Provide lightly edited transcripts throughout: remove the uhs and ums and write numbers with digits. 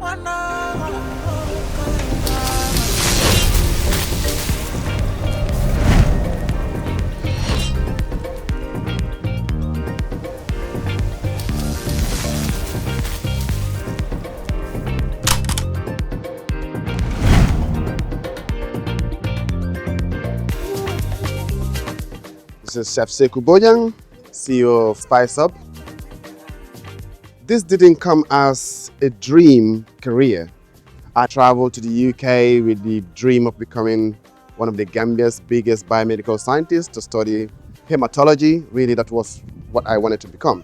This is Chef Saikou Bojang, CEO of Spice Up. This didn't come as a dream career. I traveled to the UK with the dream of becoming one of the Gambia's biggest biomedical scientists to study hematology. Really, that was what I wanted to become.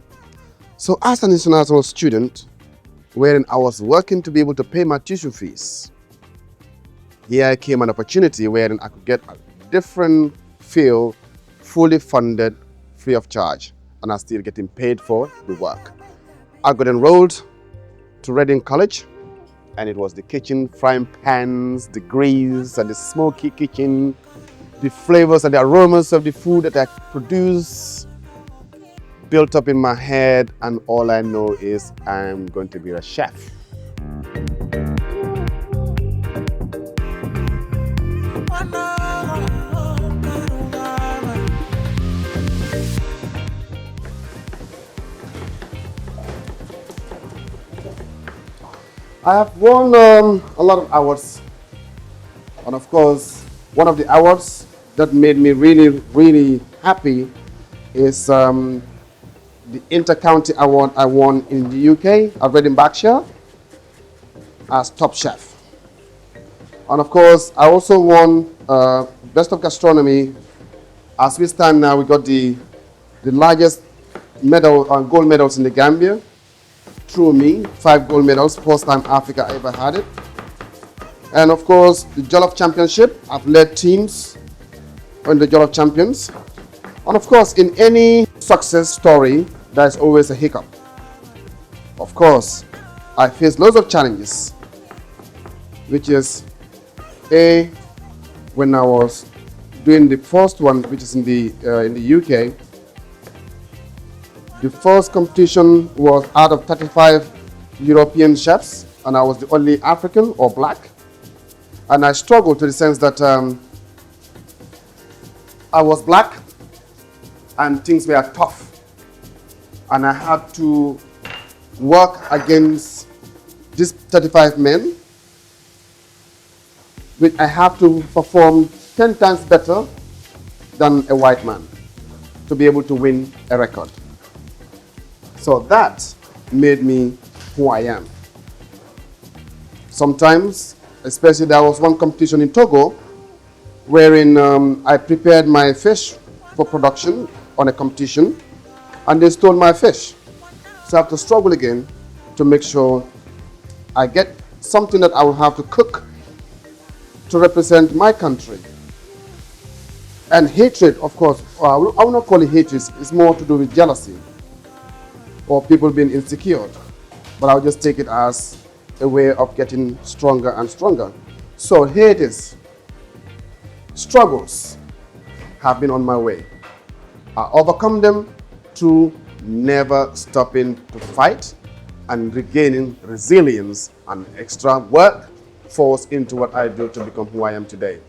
So as an international student, wherein I was working to be able to pay my tuition fees, here came an opportunity wherein I could get a different field, fully funded, free of charge, and I'm still getting paid for the work. I got enrolled to Reading College, and it was the kitchen, frying pans, the grease, and the smoky kitchen, the flavors and the aromas of the food that I produce built up in my head, and all I know is I'm going to be a chef. I have won a lot of awards, and of course, one of the awards that made me really happy is the Inter-County Award I won in the UK at Reading Berkshire as top chef. And of course, I also won Best of Gastronomy. As we stand now, we got the largest medal, gold medals in the Gambia. Through me, 5 gold medals, first time Africa ever had it. And of course, the Jollof Championship, I've led teams on the Jollof Champions. And of course, in any success story, there's always a hiccup. Of course, I faced lots of challenges, which is when I was doing the first one, which is in the UK. The first competition was out of 35 European chefs, and I was the only African or black. And I struggled to the sense that I was black and things were tough. And I had to work against these 35 men, which I have to perform 10 times better than a white man to be able to win a record. So that made me who I am. Sometimes, especially there was one competition in Togo wherein I prepared my fish for production on a competition and they stole my fish. So I have to struggle again to make sure I get something that I will have to cook to represent my country. And hatred, of course, I will not call it hatred, it's more to do with jealousy or people being insecure. But I'll just take it as a way of getting stronger and stronger. So here it is. Struggles have been on my way. I overcome them through never stopping to fight and regaining resilience and extra work force into what I do to become who I am today.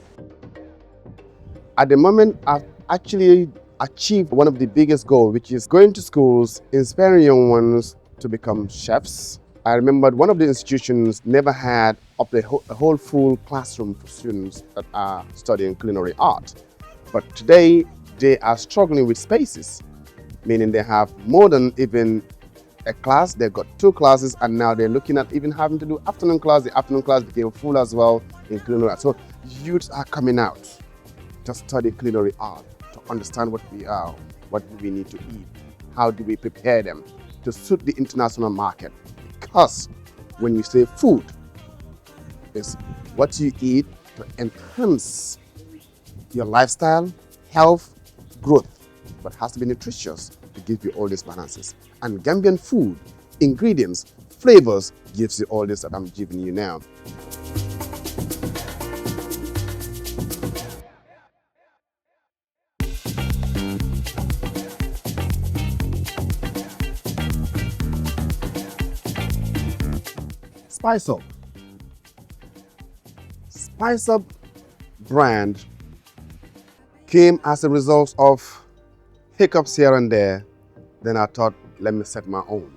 At the moment, I've actually achieved one of the biggest goals, which is going to schools, inspiring young ones to become chefs. I remembered one of the institutions never had a whole full classroom for students that are studying culinary art. But today, they are struggling with spaces, meaning they have more than even a class. They've got 2 classes, and now they're looking at even having to do afternoon class. The afternoon class became full as well in culinary art. So youths are coming out to study culinary art, to understand what we are, what we need to eat, how do we prepare them to suit the international market. Because when you say food, it's what you eat to enhance your lifestyle, health, growth, but it has to be nutritious to give you all these balances. And Gambian food, ingredients, flavors gives you all this that I'm giving you now. Spice Up. Spice Up brand came as a result of hiccups here and there. Then I thought, let me set my own.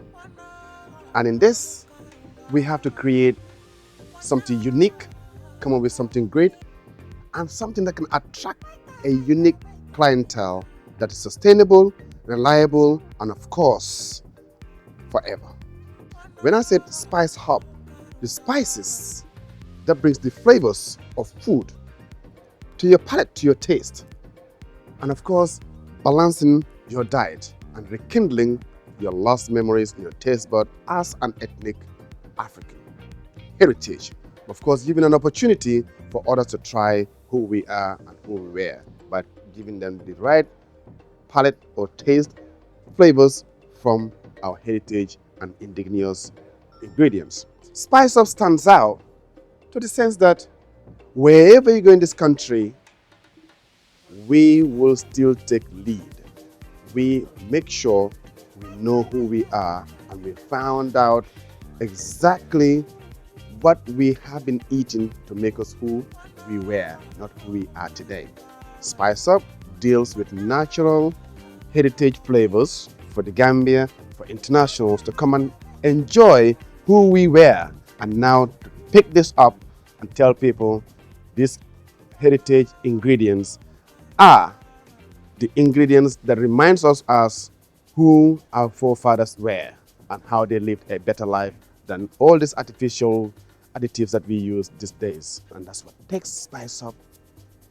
And in this, we have to create something unique, come up with something great, and something that can attract a unique clientele that is sustainable, reliable, and of course, forever. When I said Spice Hub, the spices that brings the flavors of food to your palate, to your taste, and of course, balancing your diet and rekindling your lost memories in your taste bud as an ethnic African heritage. Of course, giving an opportunity for others to try who we are and who we were, but giving them the right palate or taste flavors from our heritage and indigenous ingredients. Spice Up stands out to the sense that wherever you go in this country, we will still take lead. We make sure we know who we are and we found out exactly what we have been eating to make us who we were, not who we are today. Spice Up deals with natural heritage flavors for the Gambia, for internationals to come and enjoy who we were, and now to pick this up and tell people these heritage ingredients are the ingredients that reminds us as who our forefathers were and how they lived a better life than all these artificial additives that we use these days. And that's what takes Spice Up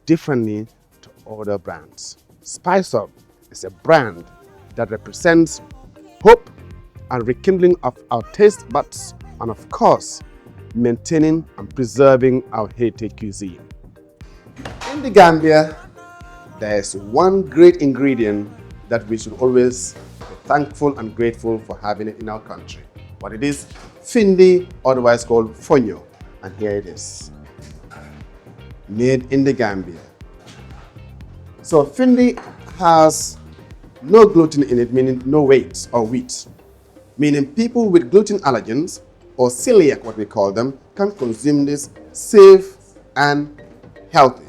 differently to other brands. Spice Up is a brand that represents hope and rekindling of our taste buds, and of course, maintaining and preserving our heritage cuisine. In the Gambia, there is one great ingredient that we should always be thankful and grateful for having it in our country. What it is, Findi, otherwise called fonyo. And here it is, made in the Gambia. So Findi has no gluten in it, meaning no wheat or wheat. Meaning people with gluten allergens or celiac, what we call them, can consume this safe and healthy.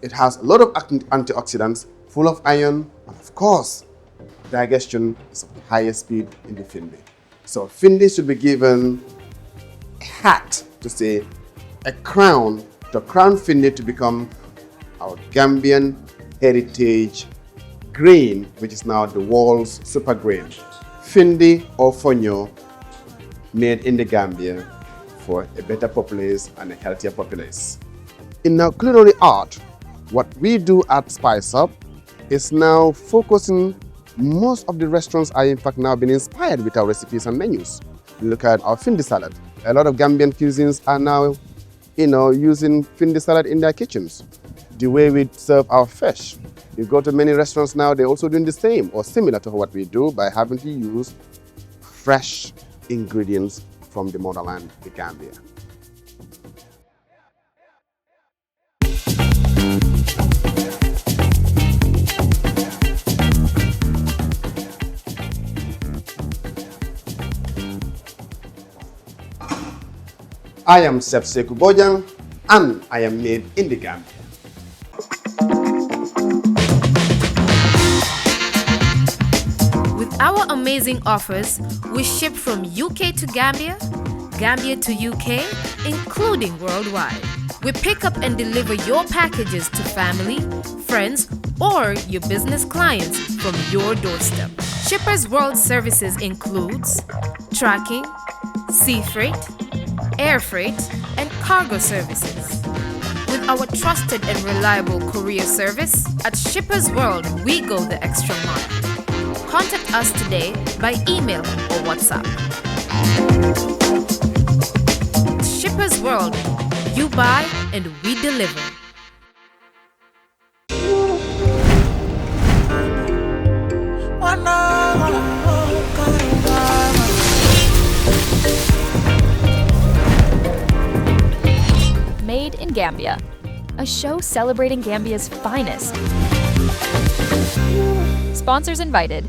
It has a lot of antioxidants, full of iron, and of course, digestion is of the highest speed in the Findi. So Findi should be given a hat to say, a crown, to crown Findi to become our Gambian heritage grain, which is now the world's super grain. Findi or fonyo, made in the Gambia for a better populace and a healthier populace. In our culinary art, what we do at Spice Up is now focusing. Most of the restaurants are in fact now been inspired with our recipes and menus. Look at our Findi salad. A lot of Gambian cuisines are now, using Findi salad in their kitchens. The way we serve our fish. You go to many restaurants now, they're also doing the same or similar to what we do by having to use fresh ingredients from the motherland, the Gambia. I am Chef Saikou Bojang, and I am made in the Gambia. With our amazing offers, we ship from UK to Gambia, Gambia to UK, including worldwide. We pick up and deliver your packages to family, friends, or your business clients from your doorstep. Shippers World services includes tracking, sea freight, air freight, and cargo services. With our trusted and reliable courier service, at Shippers World, we go the extra mile. Contact us today by email or WhatsApp. Shippers World, you buy and we deliver. Made in Gambia, a show celebrating Gambia's finest. Sponsors invited.